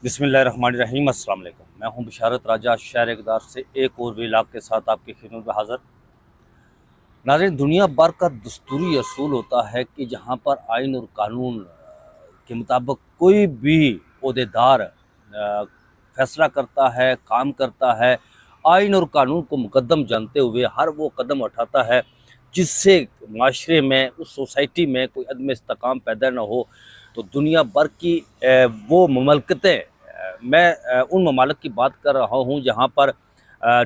बिस्मिल्लाहिर्रहमानिर्रहीम। अस्सलाम वालेकुम। मैं हूं बिशारत राजा शहर इक़दार से एक और व्लॉग के साथ आपकी खिदमत में हाज़िर। नाज़रीन, दुनिया भर का दस्तूरी असूल होता है कि जहां पर आइन और कानून के मुताबिक कोई भी ओहदेदार फैसला करता है, काम करता है, आइन और कानून को मुकद्दम जानते हुए हर वो कदम उठाता है जिससे माशरे में, उस सोसाइटी में कोई अदम इस्तेकाम पैदा ना हो। तो दुनिया भर की वो ममलकतें, मैं उन ममालिक की बात कर रहा हूँ जहाँ पर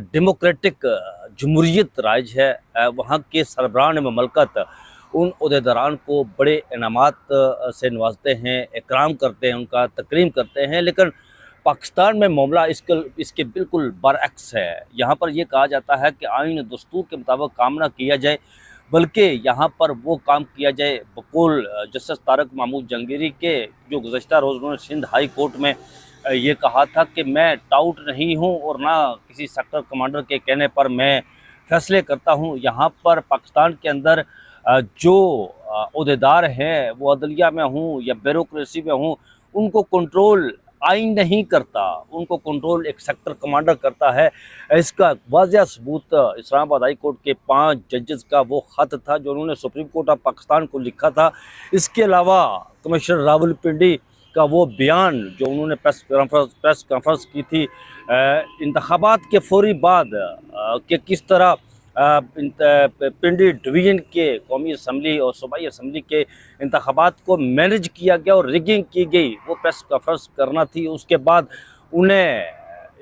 डेमोक्रेटिक जमहूरियत राज है। वहाँ के सरबराह ममलकत उन अहदेदारान को बड़े इनामात से नवाजते हैं, इकराम करते हैं, उनका तकरीम करते हैं। लेकिन पाकिस्तान में मामला इसके बिल्कुल बरअक्स है। यहाँ पर यह कहा जाता है कि आइन दस्तूर के मुताबिक काम ना किया जाए, बल्कि यहाँ पर वो काम किया जाए बकौल जस्टिस तारक महमूद जहांगीरी के, जो गुज़श्ता रोज़ उन्होंने सिंध हाई कोर्ट में ये कहा था कि मैं टाउट नहीं हूँ और ना किसी सेक्टर कमांडर के कहने पर मैं फैसले करता हूँ। यहाँ पर पाकिस्तान के अंदर जो अहदेदार हैं, वो अदलिया में हूँ या ब्यूरोक्रेसी में हूँ, उनको कंट्रोल आइन नहीं करता, उनको कंट्रोल एक सेक्टर कमांडर करता है। इसका वाज़िया सबूत इस्लामाबाद हाई कोर्ट के 5 जजेस का वो ख़त था जो उन्होंने सुप्रीम कोर्ट ऑफ पाकिस्तान को लिखा था। इसके अलावा कमिश्नर रावलपिंडी का वो बयान जो उन्होंने प्रेस कॉन्फ्रेंस की थी इंतखाबात के फौरी बाद कि किस तरह पिंडी डिवीज़न के कौमी असम्बली और सूबाई असम्बली के इंतखाबात को मैनेज किया गया और रिगिंग की गई, वो प्रेस कॉन्फ्रेंस करना थी। उसके बाद उन्हें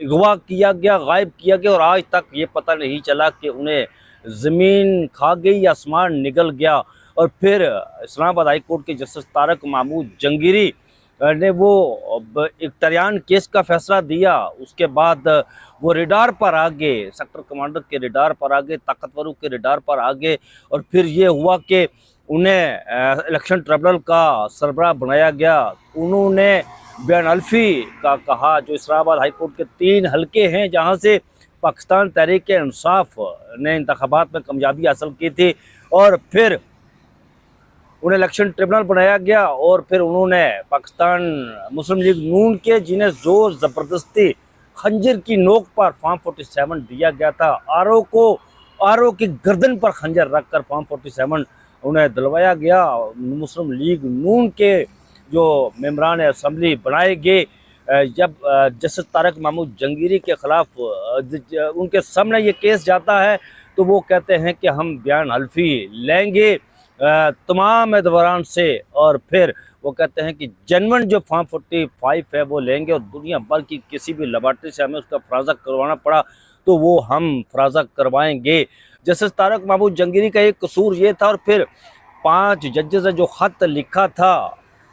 अगवा किया गया, गायब किया गया और आज तक ये पता नहीं चला कि उन्हें ज़मीन खा गई या आसमान निगल गया। और फिर इस्लामाबाद हाई कोर्ट के जस्टिस तारक महमूद जहांगीरी ने वो एक तरियान केस का फैसला दिया। उसके बाद वो रेडार पर आ गए, सेक्टर कमांडर के रेडार पर आ गए, ताकतवरों के रेडार पर आ गए। और फिर ये हुआ कि उन्हें इलेक्शन ट्रिब्यूनल का सरबराह बनाया गया। उन्होंने बयान अल्फी का कहा, जो इस्लामाबाद हाई कोर्ट के 3 हलके हैं जहाँ से पाकिस्तान तहरीक इंसाफ ने इंतखाबात में कामयाबी हासिल की थी। और फिर उन्हें इलेक्शन ट्रिब्यूनल बनाया गया और फिर उन्होंने पाकिस्तान मुस्लिम लीग नून के, जिन्हें ज़ोर ज़बरदस्ती खंजर की नोक पर फॉर्म 47 दिया गया था, आर ओ की गर्दन पर खंजर रखकर फॉर्म 47 उन्हें दिलवाया गया। मुस्लिम लीग नून के जो मेंबरान असम्बली बनाए गए, जब जस्टिस तारक महमूद जहांगीरी के ख़िलाफ़ उनके सामने ये केस जाता है तो वो कहते हैं कि हम बयान हल्फी लेंगे तमाम एतबारान से। और फिर वो कहते हैं कि जनवन जो फॉर्म 45 है वो लेंगे और दुनिया भर की किसी भी लेबॉर्ट्री से हमें उसका फराजा करवाना पड़ा तो वो हम फराजा करवाएंगे। जस्टिस तारक महमूद जहांगीरी का एक कसूर ये था। और फिर 5 जजेस ने जो ख़त लिखा था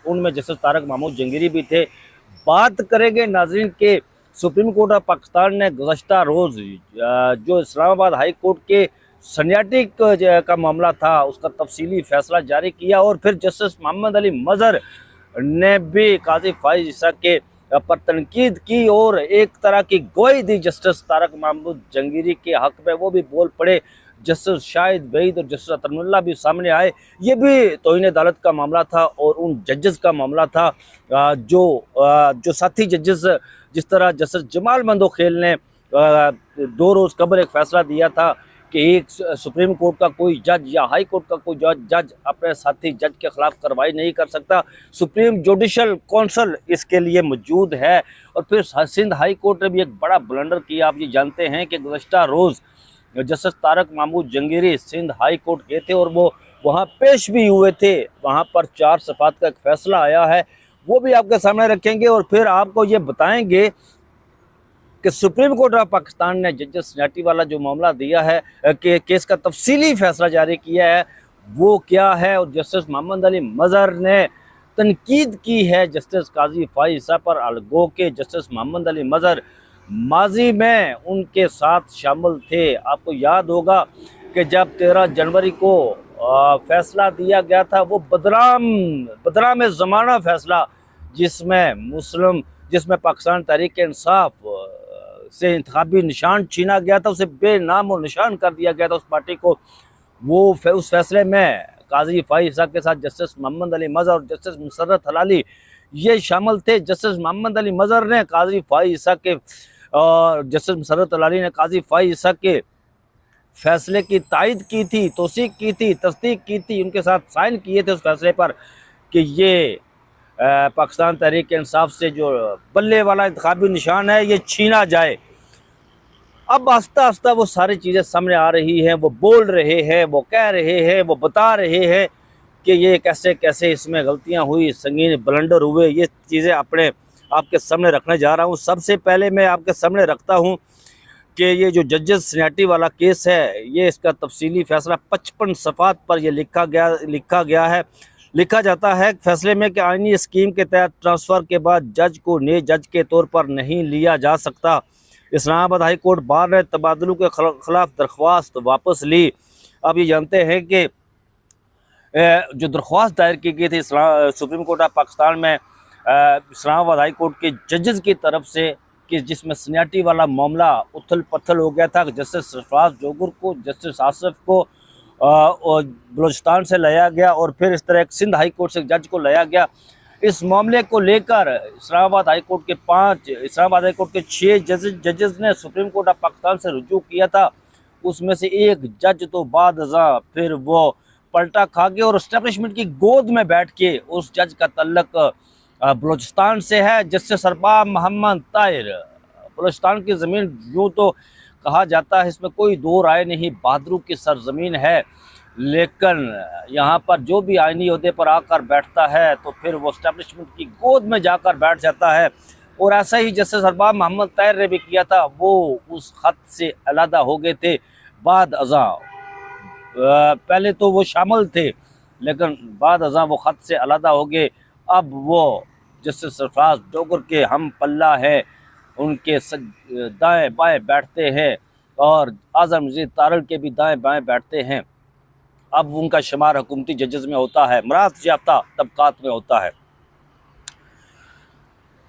उनमें जस्टिस तारक महमूद जहांगीरी भी थे। बात करेंगे नाज़रीन के सुप्रीम कोर्ट ऑफ पाकिस्तान ने गुज़श्ता रोज़ जो इस्लामाबाद हाई कोर्ट के सनियाटिक का मामला था उसका तफसीली फैसला जारी किया। और फिर जस्टिस मोहम्मद अली मज़हर ने भी काजी फाइज ईसा के पर तनकीद की और एक तरह की गवाही दी जस्टिस तारक महमूद जहांगीरी के हक़ में। वो भी बोल पड़े, जस्टिस शाहिद वहीद और जस्टिस अतनुल्लाह भी सामने आए। ये भी तौहीन अदालत का मामला था और उन जजेस का मामला था जो साथी जजेस, जिस तरह जस्टिस जमाल मंदोखेल ने 2 रोज़ कबल एक फ़ैसला दिया था कि एक सुप्रीम कोर्ट का कोई जज या हाई कोर्ट का कोई जज अपने साथी जज के ख़िलाफ़ कार्रवाई नहीं कर सकता, सुप्रीम जुडिशल कौंसल इसके लिए मौजूद है। और फिर सिंध हाई कोर्ट ने भी एक बड़ा ब्लंडर किया। आप ये जानते हैं कि गुज़श्ता रोज़ justice Tariq Mahmood Jahangiri Sindh high court गए थे और वो वहाँ पेश भी हुए थे। वहाँ पर 4 सफ़ात का एक फ़ैसला आया है, वो भी आपके सामने रखेंगे। और फिर आपको ये बताएंगे कि सुप्रीम कोर्ट ऑफ पाकिस्तान ने जजेस सनियाटी वाला जो मामला दिया है कि केस का तफसीली फैसला जारी किया है वो क्या है। और जस्टिस मोहम्मद अली मज़हर ने तनकीद की है जस्टिस काजी फाइज ईसा पर, अलगो के जस्टिस मोहम्मद अली मज़हर माजी में उनके साथ शामिल थे। आपको याद होगा कि जब 13 जनवरी को फैसला दिया गया था, वो बदनाम ज़माना फैसला जिसमें पाकिस्तान तहरीक इंसाफ से इंतखाबी निशान छीना गया था, उसे बेनाम और निशान कर दिया गया था उस पार्टी को। उस फैसले में काजी फाइज ईसा के साथ जस्टिस मोहम्मद अली मज़हर और जस्टिस मुसर्रत हलाली ये शामिल थे। जस्टिस मोहम्मद अली मजहर ने काजी फ़ाइज़ ईसा के और जस्टिस मसर्रत अली ने काजी फ़ाइज़ ईसा के फैसले की तायद की थी, तौसीक की थी, तस्दीक की थी, उनके साथ साइन किए थे उस फैसले पर कि ये पाकिस्तान तहरीक इंसाफ से जो बल्ले वाला इंतखाबी निशान है ये छीना जाए। अब आस्ता आस्ता वो सारी चीज़ें सामने आ रही हैं, वो बोल रहे हैं, वो कह रहे हैं, वो बता रहे हैं कि ये कैसे कैसे इसमें गलतियां हुई, संगीन ब्लंडर हुए। ये चीज़ें अपने आपके सामने रखने जा रहा हूँ। सबसे पहले मैं आपके सामने रखता हूँ कि ये जो जजेस सिन्याटी वाला केस है, ये इसका तफसीली फैसला 55 सफ़ात पर यह लिखा गया है। लिखा जाता है फैसले में कि आईनी स्कीम के तहत ट्रांसफ़र के बाद जज को नए जज के तौर पर नहीं लिया जा सकता। इस्लामाबाद हाई कोर्ट बार ने तबादलों के खिलाफ दरख्वास्त वापस ली। अब ये जानते हैं कि जो दरख्वास्त दायर की गई थी सुप्रीम कोर्ट ऑफ पाकिस्तान में इस्लामाबाद हाई कोर्ट के जजेस की तरफ से, कि जिसमें सीनियरिटी वाला मामला उथल पथल हो गया था। जस्टिस सरफराज जोगर को, जस्टिस आसिफ को और बलूचिस्तान से लाया गया और फिर इस तरह एक सिंध हाई कोर्ट से जज को लाया गया। इस मामले को लेकर इस्लामाबाद हाई कोर्ट के 6 जजेस ने सुप्रीम कोर्ट ऑफ पाकिस्तान से रुजू किया था। उसमें से एक जज तो बाद अज़ां फिर वो पलटा खा गया और एस्टेब्लिशमेंट की गोद में बैठ के उस जज का तल्लक बलूचिस्तान से है। जस्टिस सरबाब मोहम्मद ताहिर, बलूचिस्तान की ज़मीन यूँ तो कहा जाता है, इसमें कोई दो राय नहीं, बहादुरों की सरजमीन है। लेकिन यहाँ पर जो भी आईनी ओहदे पर आकर बैठता है तो फिर वो एस्टेब्लिशमेंट की गोद में जाकर बैठ जाता है। और ऐसा ही जस्टिस सरबाब मोहम्मद ताहिर ने भी किया था। वो उस खत से अलहदा हो गए थे बाद अज़ां। पहले तो वो शामिल थे लेकिन बाद अज़ां वो खत से अलहदा हो गए। अब वो जस्टिस सरफराज जोगर के हम पल्ला है, उनके दाएं बाएं बैठते हैं और आज़म मजीद तारड़ के भी दाएं बाएं बैठते हैं। अब उनका शुमार हुकूमती जजेस में होता है, मरात याफ्ता तबकात में होता है।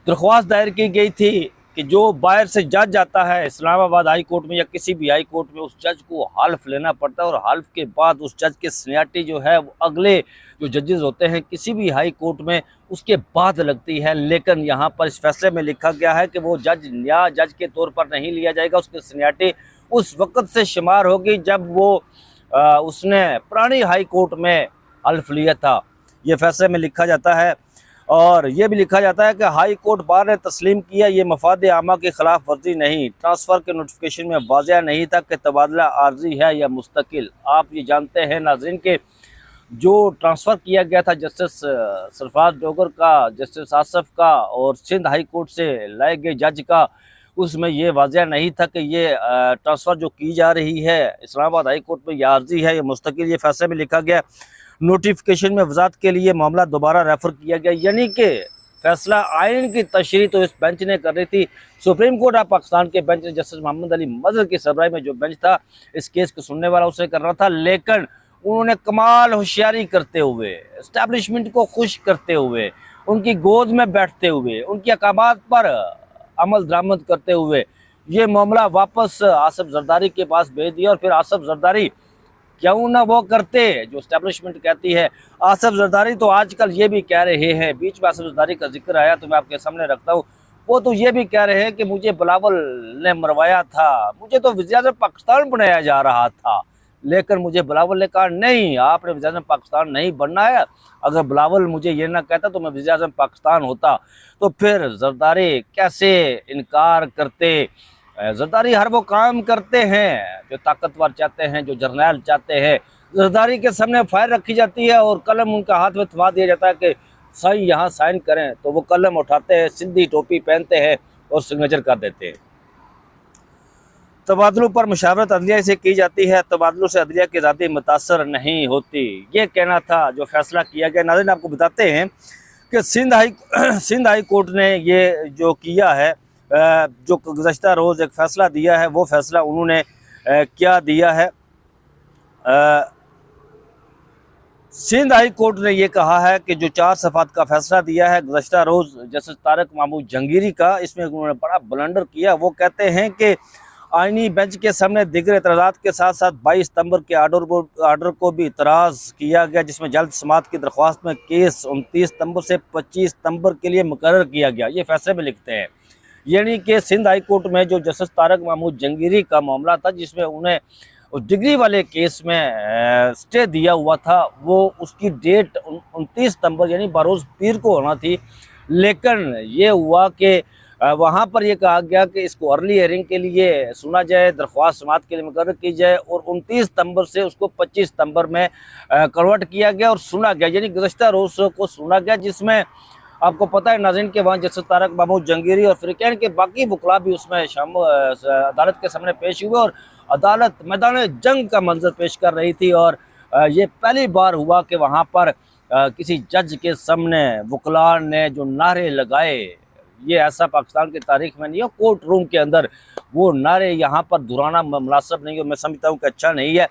दरख्वास्त दायर की गई थी कि जो बाहर से जज आता है इस्लामाबाद हाई कोर्ट में या किसी भी हाई कोर्ट में, उस जज को हल्फ लेना पड़ता है और हल्फ के बाद उस जज के सीनियरिटी जो है वो अगले जो जजेस होते हैं किसी भी हाई कोर्ट में उसके बाद लगती है। लेकिन यहाँ पर इस फैसले में लिखा गया है कि वो जज नया जज के तौर पर नहीं लिया जाएगा। उसकी सीनियरिटी उस वक़्त से शुमार होगी जब वो उसने पुरानी हाई कोर्ट में हल्फ लिया था। ये फैसले में लिखा जाता है। और ये भी लिखा जाता है कि हाई कोर्ट बार ने तस्लीम किया ये मफाद आमा की खिलाफ वर्जी नहीं। ट्रांसफ़र के नोटिफिकेशन में वाज़ेह नहीं था कि तबादला आर्जी है या मुस्तकिल। आप ये जानते हैं नाज़रीन के जो ट्रांसफ़र किया गया था जस्टिस सरफराज जोगर का, जस्टिस आसिफ का और सिंध हाई कोर्ट से लाए गए जज का, उसमें ये वाज़ेह नहीं था कि ये ट्रांसफ़र जो की जा रही है इस्लामाबाद हाई कोर्ट में यह आर्जी है या मुस्तकिल। ये फैसले में लिखा गया। नोटिफिकेशन में वजात के लिए मामला दोबारा रेफ़र किया गया, यानी कि फैसला आइन की तशरीह तो इस बेंच ने कर रही थी। सुप्रीम कोर्ट ऑफ पाकिस्तान के बेंच ने जस्टिस मोहम्मद अली मजहर की सरबराही में जो बेंच था इस केस को सुनने वाला उसे कर रहा था। लेकिन उन्होंने कमाल होशियारी करते हुए, इस्टेब्लिशमेंट को खुश करते हुए, उनकी गोद में बैठते हुए, उनकी अहकामात पर अमल दरामद करते हुए ये मामला वापस आसिफ जरदारी के पास भेज दिया। और फिर आसिफ जरदारी क्यों ना वो करते जो इस्टेब्लिशमेंट कहती है। आसिफ जरदारी तो आजकल ये भी कह रहे हैं, बीच में आसिफ जरदारी का जिक्र आया तो मैं आपके सामने रखता हूँ, वो तो ये भी कह रहे हैं कि मुझे बिलावल ने मरवाया था, मुझे तो वज़ीर-ए-आज़म पाकिस्तान बनाया जा रहा था। लेकिन मुझे बिलावल ने कहा नहीं, आपने वज़ीर-ए-आज़म पाकिस्तान नहीं बनना है। अगर बिलावल मुझे ये ना कहता तो मैं वज़ीर-ए-आज़म पाकिस्तान होता। तो फिर जरदारी कैसे इनकार करते। जरदारी हर वो काम करते हैं जो ताकतवर चाहते हैं, जो जर्नैल चाहते हैं। जरदारी के सामने फाइल रखी जाती है और कलम उनका हाथ में थमा दिया जाता है कि साइन यहाँ साइन करें, तो वो कलम उठाते हैं, सिंधी टोपी पहनते हैं और सिग्नेचर कर देते हैं। तबादलों पर मुशावरत अदलिया से की जाती है, तबादलों से अदलिया की आज़ादी मुतासर नहीं होती, ये कहना था जो फैसला किया गया। नाज़रीन आपको बताते हैं कि सिंध हाई कोर्ट ने ये जो किया है, जो गुज़श्ता रोज़ एक फ़ैसला दिया है, वो फ़ैसला उन्होंने क्या दिया है। सिंध हाई कोर्ट ने ये कहा है कि जो 4 सफ़ात का फ़ैसला दिया है गुज़श्ता रोज़ जस्टिस तारिक महमूद जहांगीरी का, इसमें उन्होंने बड़ा ब्लंडर किया। वो कहते हैं कि आईनी बेंच के सामने दिगर एतराज़ात के साथ साथ 22 सितंबर के आर्डर को भी इतराज़ किया गया, जिसमें जल्द समाअत की दरख्वास्त में केस 29 सितंबर से 25 सितंबर के लिए मुकर्रर किया गया। ये फैसले में लिखते हैं, यानी कि सिंध हाई कोर्ट में जो जस्टिस तारक महमूद जंगीरी का मामला था, जिसमें उन्हें उस डिग्री वाले केस में स्टे दिया हुआ था, वो उसकी डेट 29 सितंबर यानी बरोज़ पीर को होना थी। लेकिन ये हुआ कि वहाँ पर यह कहा गया कि इसको अर्ली हियरिंग के लिए सुना जाए, दरख्वास्त समाअत के लिए मुकर्रर की जाए, और 29 सितंबर से उसको 25 सितंबर में कन्वर्ट किया गया और सुना गया, यानी गुज़श्ता रोज़ को सुना गया, जिसमें आपको पता है नाज़रीन के वहाँ जस्टिस तारक महमूद जंगीरी और फ़रीक़ैन के बाकी वकला भी उसमें अदालत के सामने पेश हुए और अदालत मैदान जंग का मंजर पेश कर रही थी। और ये पहली बार हुआ कि वहाँ पर किसी जज के सामने वकला ने जो नारे लगाए, ये ऐसा पाकिस्तान की तारीख में नहीं है। कोर्ट रूम के अंदर वो नारे यहाँ पर दोहराना मुनासिब नहीं है, मैं समझता हूँ कि अच्छा नहीं है।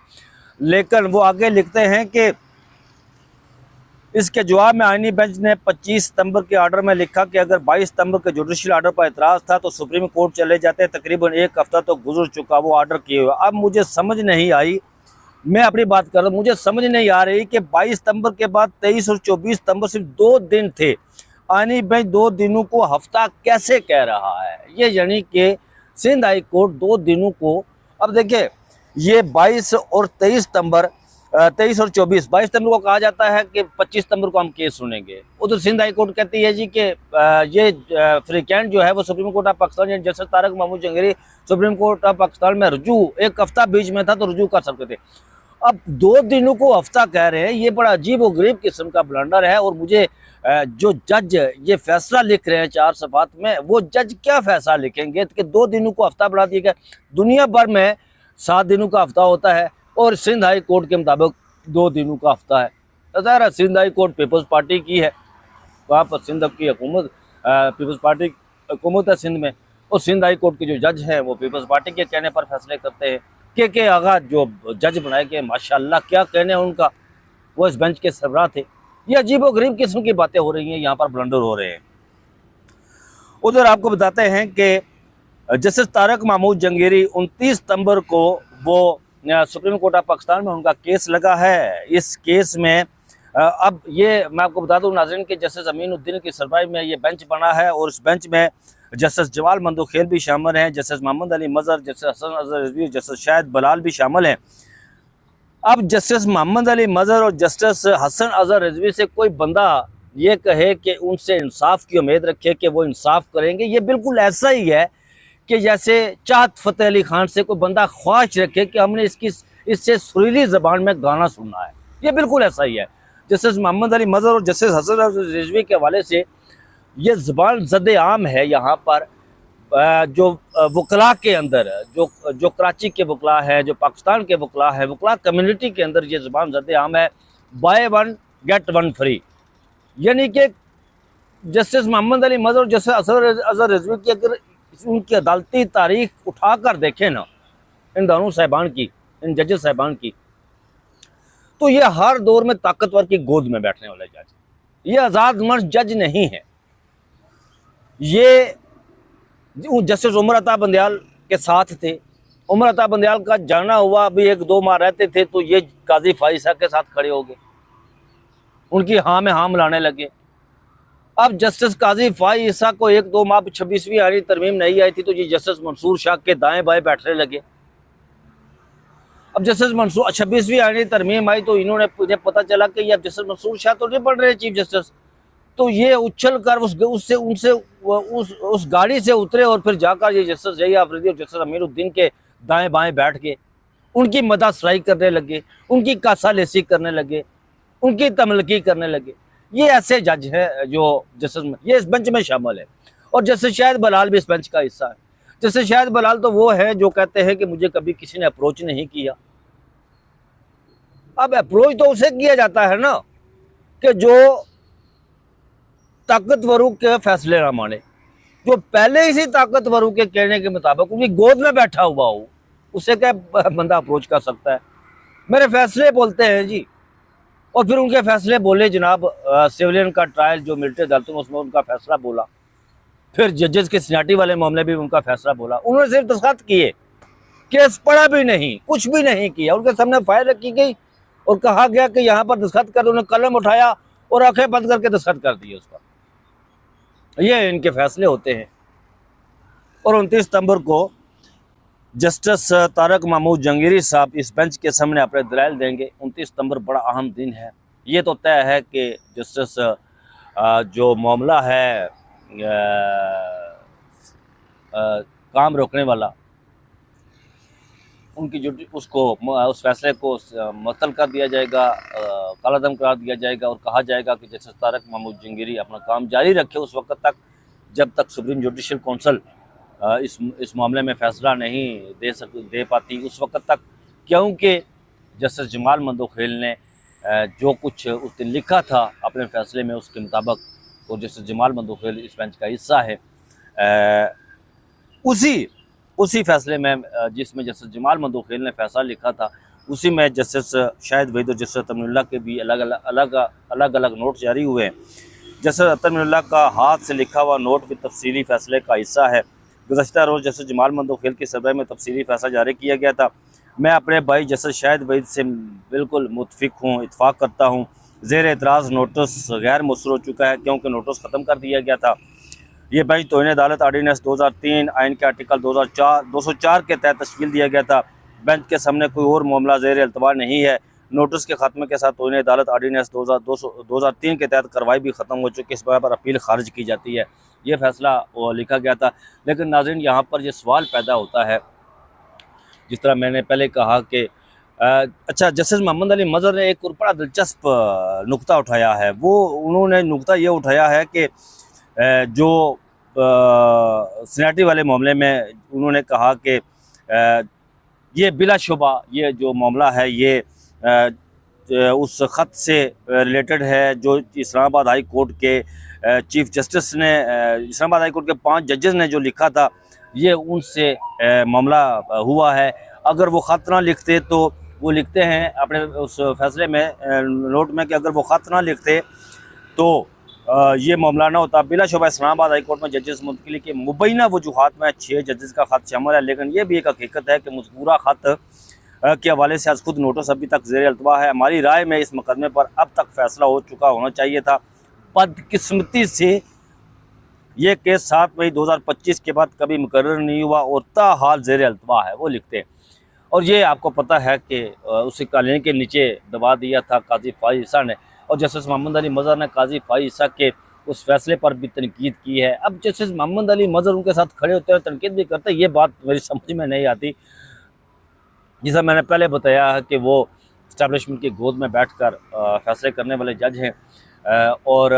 लेकिन वो आगे लिखते हैं कि इसके जवाब में आईनी बेंच ने 25 सितंबर के आर्डर में लिखा कि अगर 22 सितंबर के जुडिशल आर्डर पर एतराज़ था तो सुप्रीम कोर्ट चले जाते, तकरीबन एक हफ्ता तो गुजर चुका वो आर्डर किए हुए। अब मुझे समझ नहीं आई, मैं अपनी बात कर रहा हूँ, मुझे समझ नहीं आ रही कि 22 सितंबर के बाद 23 और 24 सितंबर सिर्फ 2 दिन थे, आईनी बेंच 2 दिनों को हफ्ता कैसे कह रहा है? ये यानी कि सिंध हाई कोर्ट 2 दिनों को, अब देखिए ये 22 और 23 सितंबर 23 और 24, 22 सितंबर को कहा जाता है कि 25 सितंबर को हम केस सुनेंगे। उधर सिंध हाई कोर्ट कहती है जी कि ये फ़रीक़ैन जो है वो सुप्रीम कोर्ट ऑफ पाकिस्तान यानी justice Tariq Mahmood Jahangiri supreme court of Pakistan में रुजू, एक हफ्ता बीच में था तो रुजू कर सकते थे। अब 2 दिनों को हफ्ता कह रहे हैं, ये बड़ा अजीब व गरीब किस्म का ब्लंडर है। और मुझे जो जज ये फैसला लिख रहे हैं 4 सफ़ात में, वो जज क्या फैसला लिखेंगे कि 2 दिनों को हफ्ता बढ़ा दिया गया? दुनिया भर में 7 दिनों का हफ्ता होता है और सिंध हाई कोर्ट के मुताबिक 2 दिनों का हफ्ता है। तो ज़ाहिर Sindh high court Peoples Party की है, वहाँ पर सिंध की हुकूमत पीपल्स पार्टी हुकूमत है सिंध में, और सिंध हाई कोर्ट के जो जज हैं वो पीपल्स पार्टी के कहने पर फैसले करते हैं। के आगा जो जज बनाए गए, माशाल्लाह क्या कहने हैं उनका, वो इस बेंच के सरबराह थे। ये अजीब व गरीब किस्म की बातें हो रही हैं, यहाँ पर ब्लंडर हो रहे हैं। उधर आपको बताते हैं कि जस्टिस तारक महमूद जंगीरी 29 सितंबर को वो सुप्रीम कोर्ट ऑफ पाकिस्तान में उनका केस लगा है। इस केस में अब ये मैं आपको बता दूं नाज़रीन कि जस्टिस अमीनुद्दीन की सरबराही में ये बेंच बना है और उस बेंच में जस्टिस जवाल मंदोखेल भी शामिल हैं, justice Mohammad Ali Mazhar, justice Hasan Azhar Rizvi, justice Shahid Bilal भी शामिल हैं। अब जस्टिस मोहम्मद अली मज़हर और जस्टिस हसन अज़हर रिजवी से कोई बंदा ये कहे कि उनसे इंसाफ की उम्मीद रखे कि वो इंसाफ करेंगे, ये बिल्कुल ऐसा ही है कि जैसे चाहत फ़तेह अली खान से कोई बंदा ख्वाहिश रखे कि हमने इससे सुरीली ज़बान में गाना सुनना है। ये बिल्कुल ऐसा ही है। जस्टिस मोहम्मद अली मज़हर और जस्टिस हसन अज़हर रिजवी के हवाले से ये ज़बान ज़द आम है यहाँ पर, जो वकला के अंदर जो कराची के वकला है, जो पाकिस्तान के वकला है, वकला कम्युनिटी के अंदर ये ज़बान ज़द आम है, by one get one free. यानी कि जस्टिस मोहम्मद अली मज़हर और जस्टिस हसन अज़हर रिजवी की अगर उनकी अदालती तारीख उठा कर देखें ना, इन दोनों साहिबान की, इन जजेस साहिबान की, तो ये हर दौर में ताकतवर की गोद में बैठने वाले जज, ये आज़ाद मर्ज जज नहीं है। ये जस्टिस उमर अता बंदयाल के साथ थे, उमर अता बंदयाल का जाना हुआ, अभी 1-2 माह रहते थे तो ये काजी फाइसा के साथ खड़े हो गए, उनकी हाँ में हाँ मिलाने लगे। अब जस्टिस काजी फाइसा को 1-2 माह 26वीं आईनी तरमीम नहीं आई थी तो ये जस्टिस मंसूर शाह के दाएं बाएं बैठने लगे। अब जस्टिस मंसूर 26वीं आईनी तरमीम आई तो इन्हें पता चला कि ये जस्टिस मंसूर शाह तो नहीं पढ़ रहे चीफ जस्टिस, तो ये उछल कर उस गाड़ी से उतरे और फिर जाकर ये जस्टिस जही आफरीदी और जस्टिस अमीरुद्दीन के दाएं बाएं बैठ के उनकी मदद सराई करने लगे, उनकी कासा लेसी करने लगे, उनकी तमलकी करने लगे। ये ऐसे जज है जो जस्टिस ये इस बेंच में शामिल है। और जस्टिस शाहिद बलाल भी इस बेंच का हिस्सा है। जस्टिस शाहिद बलाल तो वो है जो कहते हैं कि मुझे कभी किसी ने अप्रोच नहीं किया। अब अप्रोच तो उसे किया जाता है ना कि जो ताकतवरों के फैसले ना माने, जो पहले इसी ताकतवरों के कहने के मुताबिक उनकी गोद में बैठा हुआ हो, उसे क्या बंदा अप्रोच कर सकता है? मेरे फैसले बोलते हैं जी, और फिर उनके फैसले बोले जनाब। सिविलियन का ट्रायल जो मिलिट्री अदालतों में उसमें उनका फैसला बोला, फिर जजेस के सीनियरिटी वाले मामले भी उनका फैसला बोला। उन्होंने सिर्फ दस्तखत किए, केस पढ़ा भी नहीं, कुछ भी नहीं किया, उनके सामने फाइल रखी गई और कहा गया कि यहाँ पर दस्तखत कर, उन्होंने कलम उठाया और आंखें बंद करके दस्तखत कर दिए उस पर। ये इनके फैसले होते हैं। और 29 सितंबर को जस्टिस तारक महमूद जहांगीरी साहब इस बेंच के सामने अपने दलाइल देंगे। 29 सितंबर बड़ा अहम दिन है। ये तो तय है कि जस्टिस जो मामला है काम रोकने वाला, उनकी जो उसको उस फैसले को मुअत्तल कर दिया जाएगा, कालादम करार दिया जाएगा और कहा जाएगा कि जस्टिस तारक महमूद जहांगीरी अपना काम जारी रखे उस वक्त तक जब तक सुप्रीम जुडिशल काउंसिल इस मामले में फ़ैसला नहीं दे पाती उस वक्त तक, क्योंकि जस्टिस जमाल मंदोखेल ने जो कुछ उस दिन लिखा था अपने फ़ैसले में उसके मुताबिक, और जस्टिस जमाल मंदोखेल इस बेंच का हिस्सा है, उसी फैसले में जिसमें जस्टिस जमाल मंदोखेल ने फ़ैसला लिखा था, उसी में जस्टिस शाहिद वहीद और जस्टिस अतमीरुल्लाह के भी अलग अलग नोट जारी हुए हैं। जस्टिस अतमीरुल्लाह का हाथ से लिखा हुआ नोट भी तफसीली फ़ैसले का हिस्सा है। गुज़श्ता रोज़ जस्टिस जमाल मंदोखेल की सरबराही में तफसीली फ़ैसला जारी किया गया था। मैं अपने भाई जस्टिस शाहिद वहीद से बिल्कुल मुतफिक हूँ, इत्फाक़ करता हूँ। ज़ेर एतराज़ नोटिस गैर मुसर हो चुका है क्योंकि नोटिस ख़त्म कर दिया गया था। ये बेंच तौहीन अदालत आर्डीनेंस 2003 आइन के आर्टिकल 204 के तहत तश्कील दिया गया था। बेंच के सामने कोई और मामला ज़ेर अल्तवा नहीं है। नोटिस के ख़त्मे के साथ तौहीन अदालत आर्डीनेंस 2003 के तहत कार्रवाई भी ख़त्म हो चुकी है। इस बात पर अपील खारिज की जाती है। ये फ़ैसला लिखा गया था। लेकिन नाज़रीन, यहाँ पर ये सवाल पैदा होता है, जिस तरह मैंने पहले कहा कि अच्छा, जस्टिस मोहम्मद अली मज़हर ने एक और बड़ा दिलचस्प नुक्ता उठाया है। उन्होंने नुक्ता ये उठाया है कि जो सीनियरिटी वाले मामले में उन्होंने कहा कि ये बिलाशुबा ये जो मामला है ये उस ख़त से रिलेटेड है जो इस्लामाबाद हाई कोर्ट के चीफ जस्टिस ने, इस्लामाबाद हाई कोर्ट के 5 जजेस ने जो लिखा था, ये उनसे मामला हुआ है। अगर वो ख़त ना लिखते तो वो लिखते हैं अपने उस फैसले में नोट में कि अगर वो ख़त ना लिखते तो ये मामला ना होता। बिलाशुबा इस्लामाबाद हाई कोर्ट में जजेस मुंतकिली के मुबैना वजूहात में 6 जजेस का ख़त शामिल है। लेकिन ये भी एक हकीकत है कि मज़कूरा ख़त के हवाले से आज खुद नोटिस अभी तक ज़ेर अल्तवा है। हमारी राय में इस मुकदमे पर अब तक फ़ैसला हो चुका होना चाहिए था। बदकिस्मती से ये केस 7 मई 2025 के बाद कभी मुकर्रर नहीं हुआ और ताहाल ज़ेर अल्तवा है, वो लिखते हैं। और ये आपको पता है कि उसी कालीन के नीचे दबा दिया था काजी फ़ाइज़ ईसा ने, और जस्टिस मोहम्मद अली मज़हर ने काजी फ़ाइज़ ईसा के उस फैसले पर भी तनकीद की है। अब जस्टिस मोहम्मद अली मज़हर उनके साथ खड़े होते हैं, तनकीद भी करते हैं, ये बात मेरी समझ में नहीं आती। जैसा मैंने पहले बताया है कि वो इस्टेब्लिशमेंट की गोद में बैठकर फैसले करने वाले जज हैं, और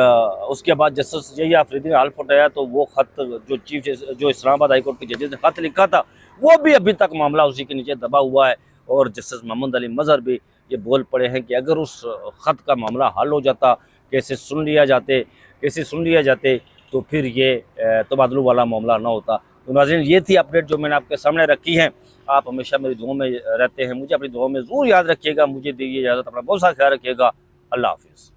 उसके बाद जस्टिस यही आफरीदी ने हल्फ उठाया तो वो ख़त जो इस्लामाबाद हाई कोर्ट के जजेस ने ख़त लिखा था, वो भी अभी तक मामला उसी के नीचे दबा हुआ है। और जस्टिस मोहम्मद अली मज़हर भी ये बोल पड़े हैं कि अगर उस ख़त का मामला हल हो जाता, केसेस सुन लिया जाते तो फिर ये तबादलों वाला मामला ना होता। तो नाज़रीन, ये थी अपडेट जो मैंने आपके सामने रखी है। आप हमेशा मेरी दुआओं में रहते हैं, मुझे अपनी दुआओं में ज़रूर याद रखिएगा। मुझे दीजिए इजाज़त, अपना बहुत सा ख्याल रखिएगा। अल्लाह हाफ़िज़।